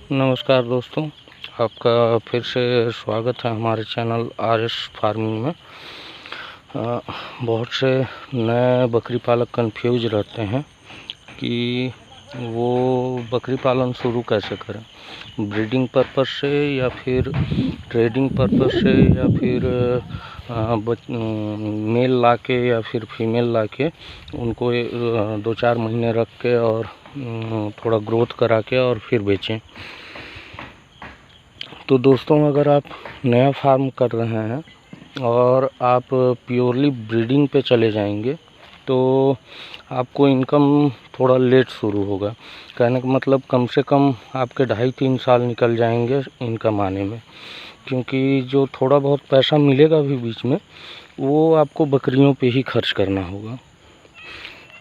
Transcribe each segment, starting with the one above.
नमस्कार दोस्तों, आपका फिर से स्वागत है हमारे चैनल RS फार्मिंग में। बहुत से नए बकरी पालक कंफ्यूज रहते हैं कि वो बकरी पालन शुरू कैसे करें, ब्रीडिंग पर्पस से या फिर ट्रेडिंग पर्पस से या फिर मेल लाके या फिर फीमेल लाके उनको 2-4 महीने रख के और थोड़ा ग्रोथ करा के और फिर बेचें। तो दोस्तों, अगर आप नया फार्म कर रहे हैं और आप प्योरली ब्रीडिंग पे चले जाएंगे तो आपको इनकम थोड़ा लेट शुरू होगा। कहने का मतलब कम से कम आपके 2.5-3 साल निकल जाएंगे इनकम आने में, क्योंकि जो थोड़ा बहुत पैसा मिलेगा भी बीच में वो आपको बकरियों पे ही खर्च करना होगा।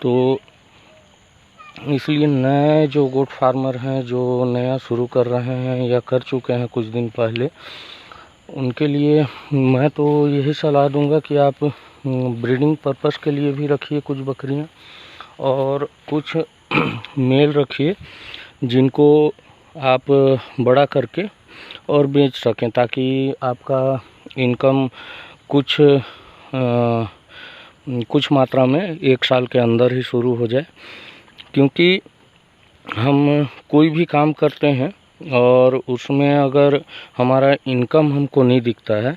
तो इसलिए नए जो गोट फार्मर हैं, जो नया शुरू कर रहे हैं या कर चुके हैं कुछ दिन पहले, उनके लिए मैं तो यही सलाह दूंगा कि आप ब्रीडिंग पर्पस के लिए भी रखिए कुछ बकरियां और कुछ मेल रखिए जिनको आप बड़ा करके और बेच सकें, ताकि आपका इनकम कुछ मात्रा में 1 साल के अंदर ही शुरू हो जाए। क्योंकि हम कोई भी काम करते हैं और उसमें अगर हमारा इनकम हमको नहीं दिखता है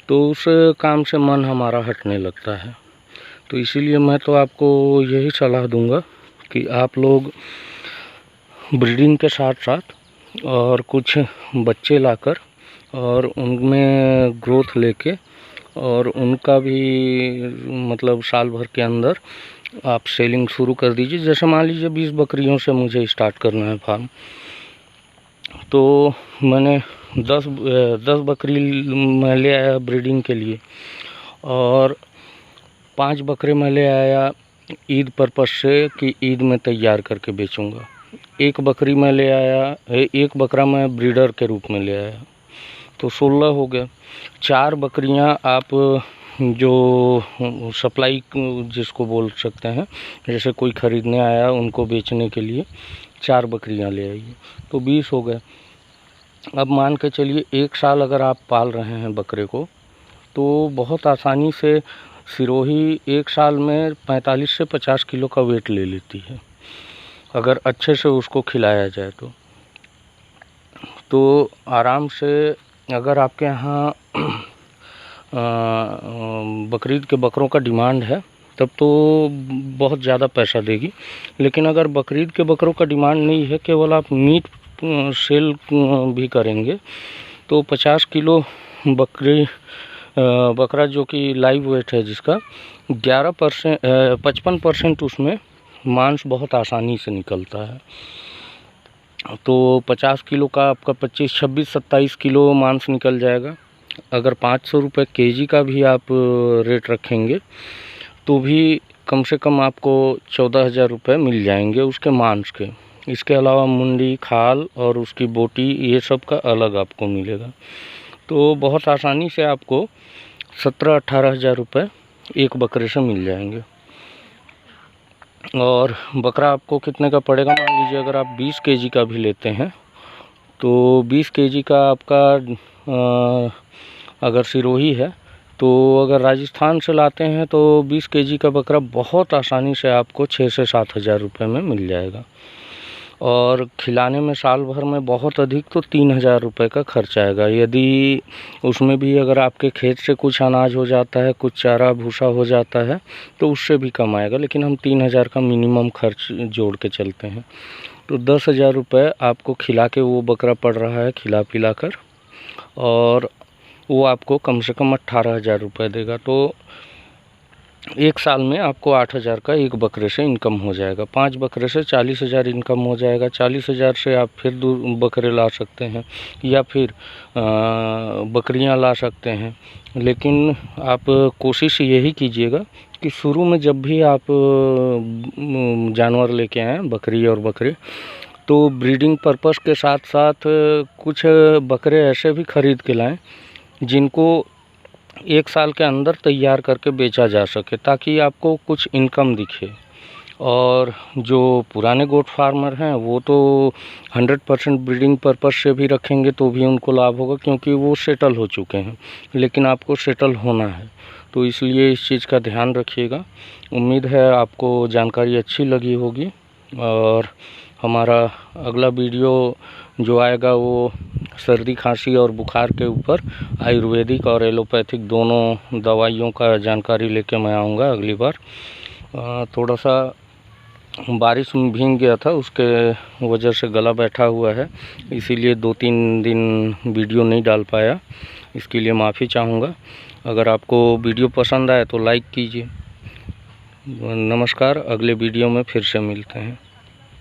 तो उस काम से मन हमारा हटने लगता है। तो इसीलिए मैं तो आपको यही सलाह दूंगा कि आप लोग ब्रीडिंग के साथ साथ और कुछ बच्चे लाकर और उनमें ग्रोथ लेके और उनका भी मतलब साल भर के अंदर आप सेलिंग शुरू कर दीजिए। जैसे मान लीजिए 20 बकरियों से मुझे स्टार्ट करना है फार्म, तो मैंने 10 बकरी मैं ले आया ब्रीडिंग के लिए और 5 बकरे मैं ले आया ईद पर्पस से कि ईद में तैयार करके बेचूंगा। एक बकरी मैं ले आया, एक बकरा मैं ब्रीडर के रूप में ले आया, तो 16 हो गए। 4 बकरियां आप जो सप्लाई जिसको बोल सकते हैं, जैसे कोई ख़रीदने आया उनको बेचने के लिए 4 बकरियां ले आइए, तो 20 हो गए। अब मान के चलिए 1 साल अगर आप पाल रहे हैं बकरे को तो बहुत आसानी से सिरोही 1 साल में 45 से 50 किलो का वेट ले लेती है अगर अच्छे से उसको खिलाया जाए तो आराम से। अगर आपके यहाँ बकरीद के बकरों का डिमांड है तब तो बहुत ज़्यादा पैसा देगी, लेकिन अगर बकरीद के बकरों का डिमांड नहीं है, केवल आप मीट सेल भी करेंगे, तो 50 किलो बकरा जो कि लाइव वेट है जिसका 55% उसमें मांस बहुत आसानी से निकलता है। तो 50 किलो का आपका 25, 26, 27 किलो मांस निकल जाएगा। अगर 500 रुपये केजी का भी आप रेट रखेंगे तो भी कम से कम आपको 14,000 रुपये मिल जाएंगे उसके मांस के। इसके अलावा मुंडी, खाल और उसकी बोटी, ये सब का अलग आपको मिलेगा। तो बहुत आसानी से आपको 17-18 हज़ार रुपये एक बकरे से मिल जाएंगे। और बकरा आपको कितने का पड़ेगा, मान लीजिए अगर आप 20 केजी का भी लेते हैं तो 20 केजी का आपका अगर सिरोही है तो अगर राजस्थान से लाते हैं तो 20 केजी का बकरा बहुत आसानी से आपको 6 से 7 हज़ार रुपये में मिल जाएगा। और खिलाने में साल भर में बहुत अधिक तो 3,000 रुपये का खर्च आएगा। यदि उसमें भी अगर आपके खेत से कुछ अनाज हो जाता है, कुछ चारा भूसा हो जाता है तो उससे भी कम आएगा, लेकिन हम 3,000 का मिनिमम खर्च जोड़ के चलते हैं। तो 10,000 रुपये आपको खिला के वो बकरा पड़ रहा है, खिला पिला कर, और वो आपको कम से कम 18,000 रुपये देगा। तो 1 साल में आपको 8,000 का एक बकरे से इनकम हो जाएगा। 5 बकरे से 40,000 इनकम हो जाएगा। 40,000 से आप फिर 2 बकरे ला सकते हैं या फिर बकरियां ला सकते हैं। लेकिन आप कोशिश यही कीजिएगा कि शुरू में जब भी आप जानवर लेके आएँ, बकरी और बकरे, तो ब्रीडिंग पर्पस के साथ साथ कुछ बकरे ऐसे भी ख़रीद के लाएँ जिनको 1 साल के अंदर तैयार करके बेचा जा सके, ताकि आपको कुछ इनकम दिखे। और जो पुराने गोट फार्मर हैं वो तो 100% ब्रीडिंग पर्पस से भी रखेंगे तो भी उनको लाभ होगा, क्योंकि वो सेटल हो चुके हैं। लेकिन आपको सेटल होना है, तो इसलिए इस चीज़ का ध्यान रखिएगा। उम्मीद है आपको जानकारी अच्छी लगी होगी। और हमारा अगला वीडियो जो आएगा वो सर्दी खांसी और बुखार के ऊपर आयुर्वेदिक और एलोपैथिक दोनों दवाइयों का जानकारी लेके मैं आऊँगा अगली बार। थोड़ा सा बारिश में भीग गया था, उसके वजह से गला बैठा हुआ है, इसीलिए 2-3 दिन वीडियो नहीं डाल पाया। इसके लिए माफ़ी चाहूँगा। अगर आपको वीडियो पसंद आए तो लाइक कीजिए। नमस्कार, अगले वीडियो में फिर से मिलते हैं।